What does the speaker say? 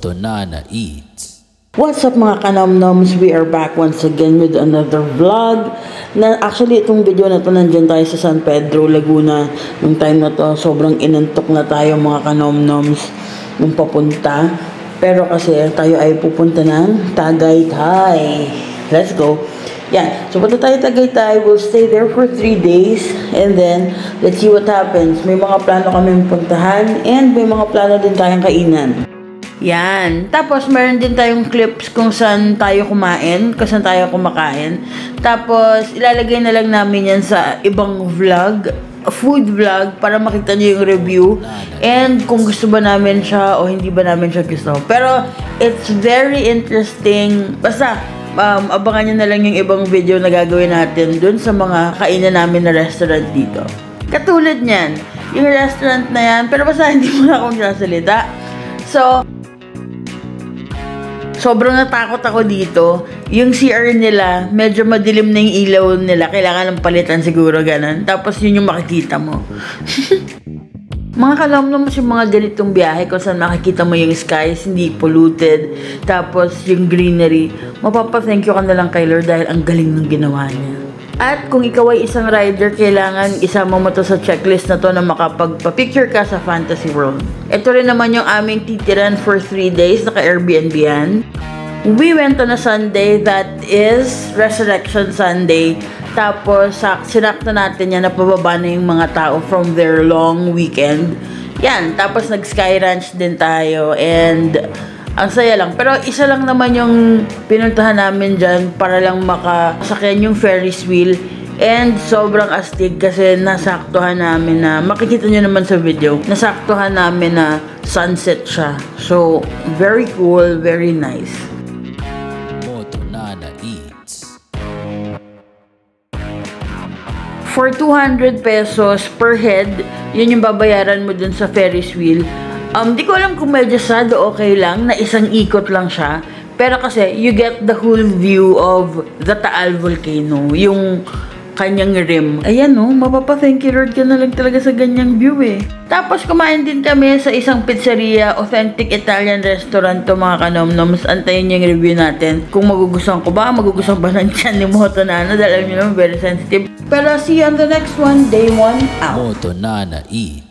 Moto Nana Eats. What's up mga kanomnoms? We are back once again with another vlog. Actually, itong video na to, nandyan tayo sa San Pedro, Laguna. Nung time na to, sobrang inantok na tayo mga kanomnoms nung papunta. Pero kasi tayo ay pupunta ng Tagaytay. Let's go. Yeah, so punta tayo Tagaytay. We'll stay there for 3 days. And then, let's see what happens. May mga plano kami puntahan. And may mga plano din tayong kainan. Yan. Tapos, meron din tayong clips kung saan tayo kumain, kung saan tayo kumakain. Tapos, ilalagay na lang namin yan sa ibang vlog, food vlog, para makita nyo yung review. And kung gusto ba namin siya o hindi ba namin siya gusto. Pero, it's very interesting. Basta, abangan nyo na lang yung ibang video na gagawin natin dun sa mga kainan namin na restaurant dito. Katulad nyan, yung restaurant na yan, pero basta hindi mo na akong sasalita. So, sobrang natakot ako dito. Yung CR nila, medyo madilim na yung ilaw nila. Kailangan ng palitan siguro, ganun. Tapos yun yung makikita mo. Mga kanomnoms, yung mga ganitong biyahe kung saan makikita mo yung skies, hindi polluted. Tapos yung greenery. Mapapa-thank you ka na lang kay Lord dahil ang galing ng ginawa niya. At kung ikaw ay isang rider, kailangan isama mo to sa checklist na to na makapagpa-picture ka sa Fantasy World. Ito rin naman yung aming titiran for 3 days, naka-Airbnb yan. We went on a Sunday, that is Resurrection Sunday. Tapos, sinakto natin yan na pababa na yung mga tao from their long weekend. Yan, tapos nag-Sky Ranch din tayo and ang saya lang. Pero isa lang naman yung pinuntahan namin dyan para lang makasakyan yung Ferris wheel. And sobrang astig kasi nasaktuhan namin na, makikita nyo naman sa video, nasaktuhan namin na sunset siya. So, very cool, very nice. Moto Nana Eats. For 200 pesos per head, yun yung babayaran mo dun sa Ferris wheel. Di ko alam kung medyo sad o okay lang na isang ikot lang siya. Pero kasi, you get the whole view of the Taal Volcano. Yung kanyang rim. Ayan o, mapapa-thank you Lord ka na lang talaga sa ganyang view eh. Tapos kumain din kami sa isang pizzeria, authentic Italian restaurant to mga kanomnoms. Antayin niyo yung review natin. Kung magugustuhan ko ba, magugustuhan ba ng tiyan ni Moto Nana. Dahil alam niyo naman, very sensitive. Pero see you on the next one, day 1 out. Moto Nana Eats.